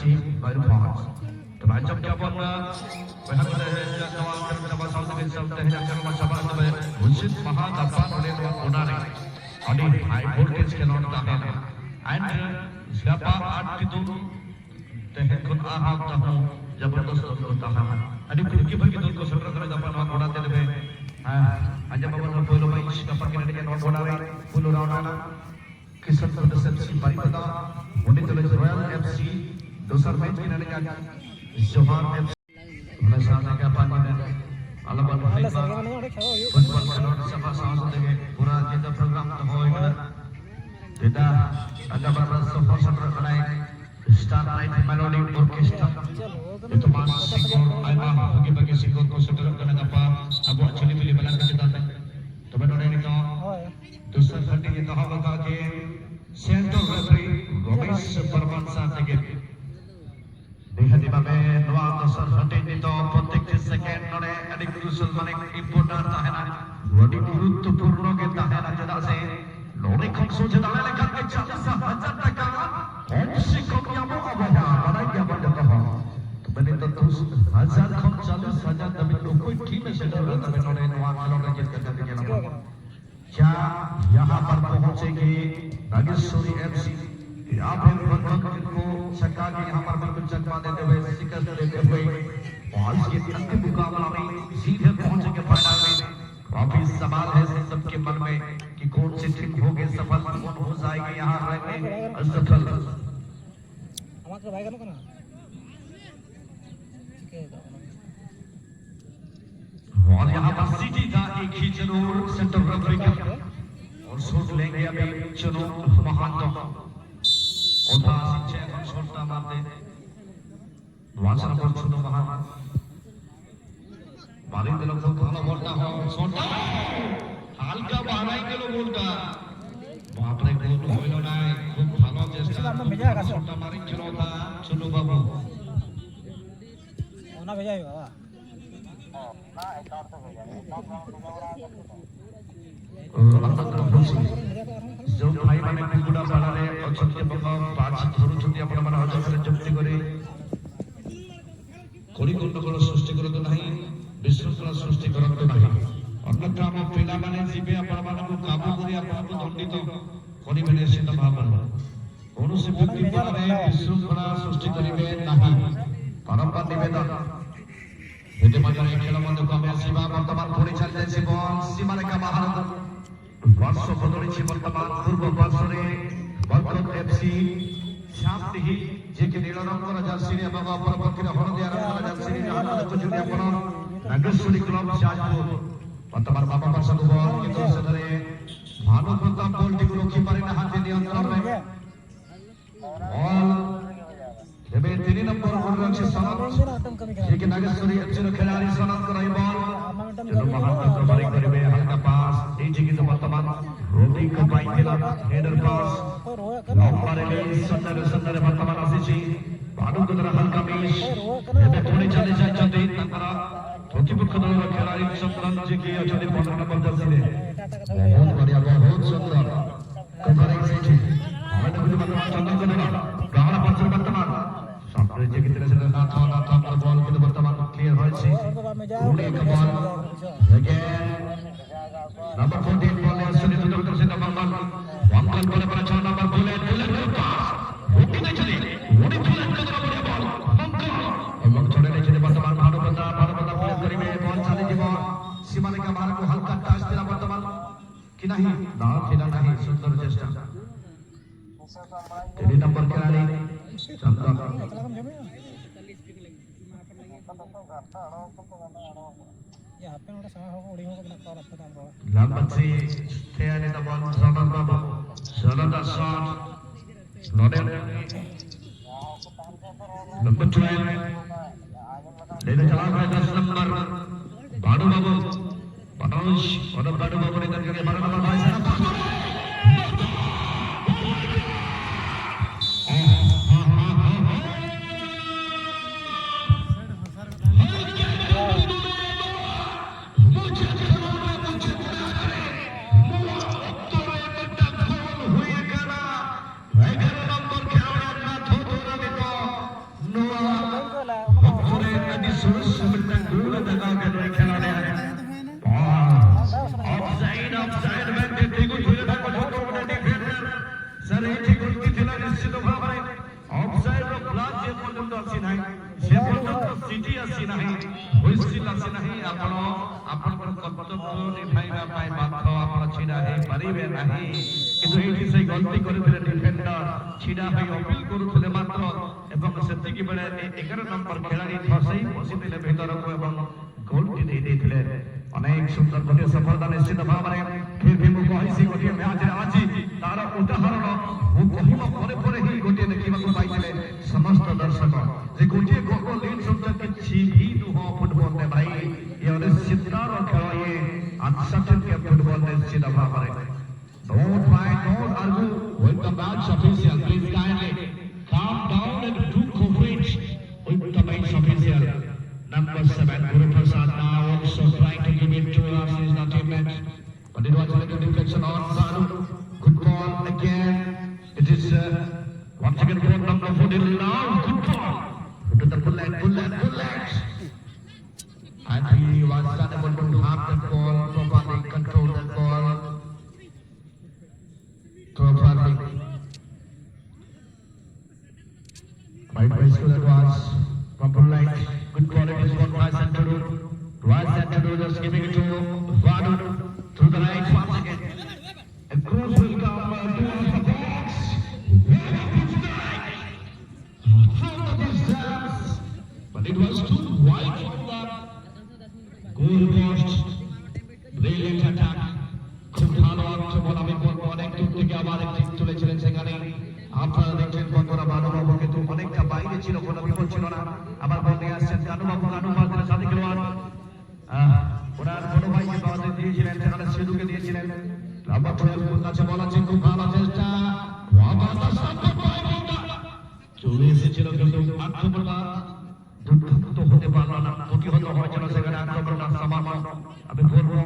Mayurbhanj. Macam क्या बोलना वहाँ के जवान करने वाला साउथ में सब तहरीर करने वाला सभा में मुंशिद महादाफान होने वाला उन्हारे अड़ी हाई वोल्टेज के नॉन ताहे ना and siapa art itu teh kun aham tahu जबरदस्त होता है अड़ी कुर्की भर के दूर को सटर करने जापान वहाँ उड़ाते रहे aja bawa नॉन बोलो भाई इसका पकड़ने के नॉन उड़ारे पुल उड़ाना किसन प्रदर्शन सी पारी बता उन्हें तो रॉयल एफसी दूसरा मैच की नने का जोहान एफसी उन्हें सामने का पानी में अलग-अलग फुटबॉल खिलाड़ी सभा सांसद के पूरा जिंदा प्रोग्राम तो होएगा tidak ada berasa kosong terkenai Starlight Melody Orchestra itu masih sikor ayam bagi sikor kosong terkenai apa abu actually pilih balas kita तो मैं उन्हें निकाल दूसरा खंडी ये कहा बता के सेंटर रेफरी रमेश परमान साहब के Dihadibabe Noah Dosar Hati itu protek second nore adik crucial manik important tahena wadi guruttwapurno ke tahena jeda se lori khongso jeda lekhan ke 40,000 taka onsi komyamo abaya badai ya bada kaha to bene to 10,000 khong 40,000 tapi koi ठीक से डर रहा था नore Noah खिलौने जीत कर देंगे ना क्या यहाँ पर पहुंचेगी नागेश्वरी एफसी आप बंधन को सरकार के यहाँ पर बिल्कुल चकमा देते हुए शिकस्त देते हुए और इसके अंतिम मुकाबला में सीधे पहुंचेंगे फाइनल में काफी सवाल है सबके मन में कि कौन सी टीम होगी सफल कौन हो जाएगी यहाँ रहेंगे असफल और यहाँ पर सिटी का एक ही जरूर सेंटर रेफरी का और शॉट लेंगे अभी चलो महान Oda sinche এখন শটটা মারতে ওয়াসার পর ছোট মহান বাড়ি দিল খুব ভালো বলটা শটটা হালকা বাড়াই দিল বলটা বাপরে গোল হইল না খুব ভালো চেষ্টা শটটা মারিছিল না চলো বাবু ওনা ভেজাই বাবা না একাউন্ট তো ভেজাই जो भाई माने गुड़ा पाड़ारे अक्षत के बका पांच धरु छुटी आपण मन हजर से जुक्ति करे कोरी गंडगोल सृष्टि करत नाही विशृंखला सृष्टि करत नाही अन्यथा हम पिला माने जीवे आपण मन को काबू करी आपण को दंडित करी बेने सित भावन कौनसी व्यक्ति पाड़ारे विशृंखला सृष्टि करिवे नाही परंपरा निवेदन हेते मजारे खेल मध्य कमे सीमा वर्तमान परिचालित से बल सीमा रेखा महारत वर्ष बदली वर्तमान पूर्व वर्षरे बरकत एफसी शांति जे के नील रंगर जर्सी रे बाबा परपतिर हरदिया रंगर जर्सी रे जहां को जुड़ी आपण नागेश्वरी क्लब जाजपुर वर्तमान बाबा वर्ष को बल के दर्शनरे भानु प्रताप गोलटी को रोकी पारे ना हाथ नियंत्रण में और एबे 3 नंबर गोल रक्षक सनत जे के नागेश्वरी एफसी रो खिलाड़ी सनत कराई बॉल जो महान प्रभारी करिवे हल्का पास डीजे की वर्तमान रोटी को पाई केला हेडर पास नंबर ले सुंदर सुंदर वर्तमान आसीची बाडू को तरह हल्का मिस एबे थोड़ी चले जाते तंकरा प्रतिपक्ष दल खिलाड़ी शतरंज जी की अचली 15 नंबर जर्सी रे बहुत बढ़िया बहुत सुंदर कवरिंग सीटी हमें तो वर्तमान चंदन को देना गाना पाछे वर्तमान सामने जे की तरह से नाथ पर बॉल के वर्तमान क्लियर होय छी उड़े का बॉल again number 14 ball है सुनील उधर से नंबर 1 बॉल पर 4 नंबर बुलेट पास उठी नहीं चली उड़ी बुलेट का बढ़िया बॉल अंकल हम छोड़े नहीं चले वर्तमान भानु बता प्लेस करिवे बॉल चली जीव सीमा रेखा मार को हल्का टच दिला वर्तमान कि नहीं ना खेला नहीं सुंदर चेष्टा 3 नंबर खिलाड़ी चंदन Lambat si Thea ni tabon Zonan Babu Zonan da shot Loden Number 12 Leda jalan hai 10 number Badu Babu Panosh Badu Babu ni terkena Badu Babu bhai sana যে পর্যন্ত আসি নাই সে পর্যন্ত সিটি আসি নাই হুইসিল আসি নাই ଆପଣଙ୍କର କର୍ତ୍ତବ୍ୟ ନିଭାଇବା ପାଇଁ ବାଧ୍ୟ ଆପଣ ଛିଡ଼ା ହେଇପାରିବେ ନାହିଁ କିନ୍ତୁ ଏଇଠି ସେ ଗଲତି କରିଥିଲେ ଡିଫେଣ୍ଡର ଛିଡ଼ା ହୋଇ ଅପିଲ କରୁଥିଲେ ମାତ୍ର ଏବଂ ସେତିକି ବେଳେ 11 ନମ୍ବର ଖେଳାଳି ଫସେଇ ବସିଥିଲେ ଭିତରକୁ ଏବଂ ଗୋଲଟି ଦେଇ ଦେଇଥିଲେ ଅନେକ ସୁନ୍ଦର ଗୋଟିଏ ସଫଳତା ନିଶ୍ଚିତ ଭାବରେ ଫିର୍ ବି ମୁଁ କହିଛି ଗୋଟିଏ ମ୍ୟାଚରେ ଆଜି ତାର ଉଦାହରଣ ମୁଁ କହିବା ପରେ ପରେ ହିଁ ଗୋଟିଏ ଦେଖିବାକୁ ପାଇଥିଲେ ସମସ୍ତ ଦର୍ଶକ ଯେ ଗୋଟିଏ ଗୋଲ ଲିଡ୍ ଶବ୍ଦ କିଛି ବି ନୁହଁ ଫୁଟବଲରେ ଭାଇ ये अनिश्चिततार खेल ये अनसर्टेन के फुटबॉल निश्चित Bhavre don't fight don't argue with the match official please kindly calm down and do cooperate with the match official number 7 Guru Prasad now also trying to give it to us his teammate but it was a little deflection on Sadu good ball again it is once again goal number 14 now good ball to the bullet and he was unable to have the ball properly, control the ball properly. Right place to the was proper light, good quality for Vasanturu. Vasanturu just giving it to Vadu through the right once again. And Cruz will come to the box. From the distance, but it was too wide for that. Goal post, brilliant attack. খুব ভালো আক্রমণ আমি বলবো অনেক দূর থেকে আবার একটি তুলেছিলেন সেখানে আপনারা দেখলেন বন্ধুরা বানুবাবু কিন্তু অনেকটা বাইরে ছিল কোনো বিপদ ছিল না আবার বল নিয়ে আসছেন কানুবাবুদের সাথে খেলোয়াড় ওনার বড় ভাইকে বাবাতে দিয়েছিলেন সেখানে সিধুকে দিয়েছিলেন নাম্বার 12 কাছে বল আছে খুব ভালো চেষ্টা চলে এসেছিল কিন্তু আক্রমণটা দুর্দান্ত হতে পারলো না প্রতিহত হয়েছিল সেখানে আক্রমণটা সামান্য আমি বলবো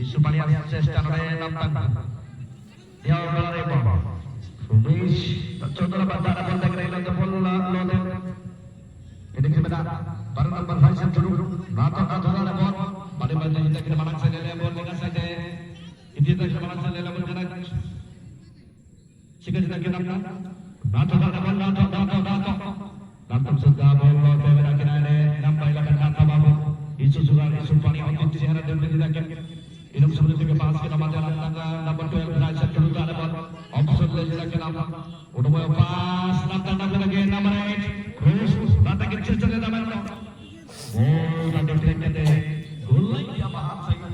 ইসুপালিয়ার চেষ্টা করে নামতাম দেওয়া বলারে বাবা সুবেশ চৌধুরী বাদারা বলতে গেলে তো বললা লোলে এদিকে বেটা 12 নম্বর ভাইসেন শুরু রাতো না ধরালে বল বাড়ি বাড়ি যেটা কি মানাক সাইডে বল নিয়ে সাইডে ইদিতে মানাক সাইডে বল জানা শিখে যেটা কি নামটা রাতো ধরালে বল রাতো Dapat sudah bola dari kiri nampak ilakan kata babu isu sudah isu paling otot sehari dan tidak hidup sebelum tiga pas kita macam tangga dapat 12 berhasil dulu ada bal option lagi lagi nama udah mau pas tanda lagi nama 8 terus tanda kecil saja nama itu oh tanda kecil deh gol lagi apa saya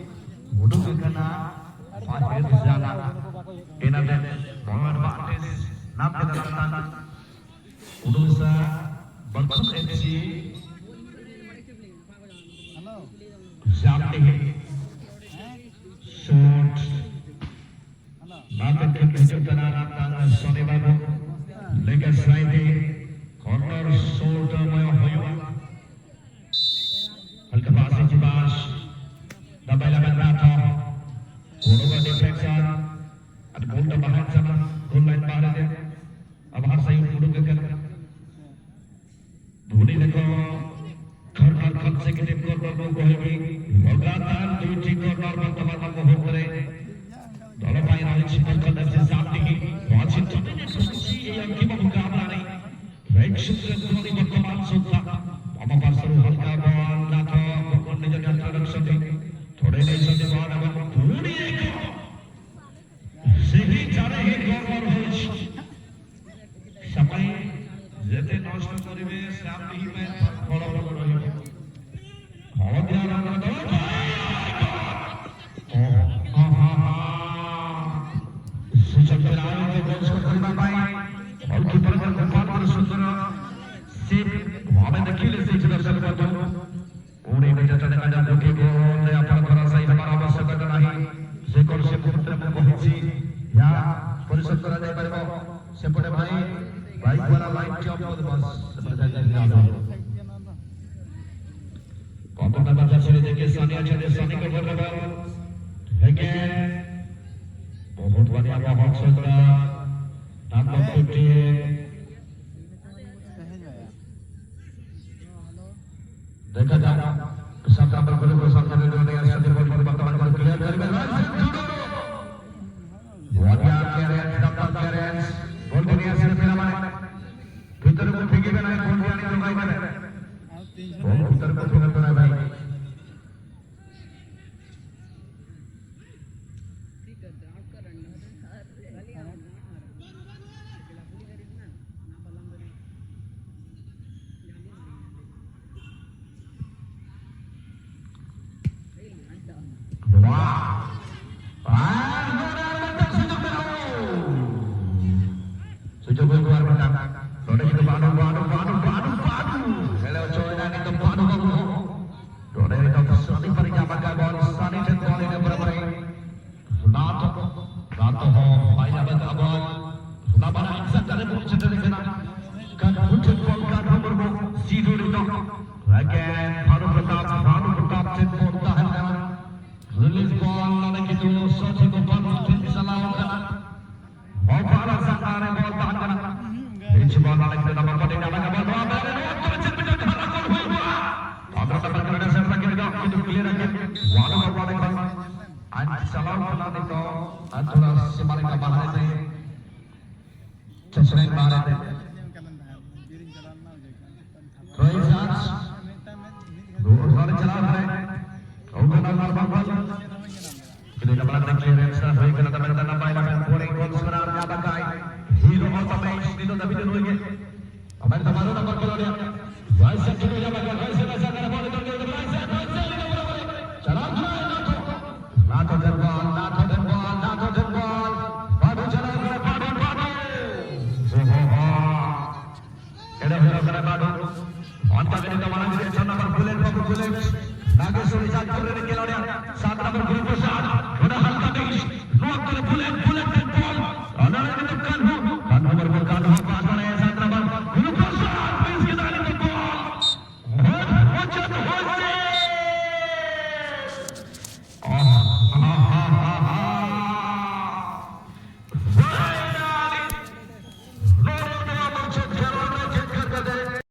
udah kena Fahir Zana ini ada Muhammad Batis nama tanda udah bisa Bagus FC Zamni short Bakat kejutan tangan Sony Babu Legas right corner short Moyo Hoyo Halka pasi Jibas Dabay laban Rato Uruba deflection Ada goal tambahan sama goal line bahar dia Abahar sayu udugakan Dhoni देखो corner consecutive corner को होगी लगातार दूसरी corner पर तमाम को हो करे दोनों भाई राइट शिपर का दर्जे सामने की वाशिंगटन ने खुशी ये अंतिम मुकाबला नहीं राइट शिपर धोनी वर्तमान सुधा पापा पासरू हल्का बॉल लातो बॉल ने जगह इंट्रोडक्शन दी थोड़े देर से बॉल अब धोनी देखो सही चारे ही कॉर्नर हो समय যেতে নষ্ট করিবে সামনে হি ম্যাচ বড় বড় রহিব হদিয়া রান দাও সুচকের আয়োজন গোল করিবা পাই গোলকিপার গোপাল সুন্দর সেভ ভাবে দেখিলে সেই দর্শক বন্ধু ওরে বেটা দেখা যা ঢুকে গোল আপনার ধরা সাই হবার আবশ্যকতা নাই যে কোন সে ক্ষেত্রে আমি কইছি ইয়া পরিশোধ করা যাই পারব সেপটে ভাই Baik para lain job for the bus seperti yang Kontak dapat jadi deke Sani aja deh Sani ke bawah again बहुत बढ़िया बहुत सुंदर नंबर 15 देखा जा सब नंबर को सामने ले लेने के साथ बॉल वर्तमान पर क्लियर करेंगे बढ़िया कैरेट नंबर कैरेट बॉल दुनिया से फिर हमारे ভিতরে को फेंकेगा ना कौन जाने तो भाई करे वो भीतर को फेंका ना भाई Sudah keluar menang. Dona itu badu. Hello China itu badu. Dona itu Sani peringkat gol. Sani dan gol ini bermain. Nato ho. Main apa gol? Nama Insan dari muncul dari sana. Kan muncul gol kan nomor 0 itu. Again Banu Pratap tempo tahan kan. Release ball nana gitu. Sochi ko Banu salah kan. Bala Sakare ball tahan kan. Ini ball nana kita dapat pada nama ball agar dapat kena serta kita itu clear aja. Waduh. Anti salam kena itu. Antara semari kabahan itu. Cesren barat. Troy Sands. Dua kali jalan baik. Kau kena ball. Kita dapat clearance dari kena teman-teman nampai dan boring gol sebenarnya bagai hero automate itu tapi dia lagi. Apa itu baru nomor kalau dia. Vice itu dia bagai vice rasa kena bola itu dia vice itu jalan Nato dan ball. Baru jalan ke padu. Ada kena padu. Antara kita mana di sana nomor bulan. Nagesuri jatuh dari kelauan. 7 nomor guru besar.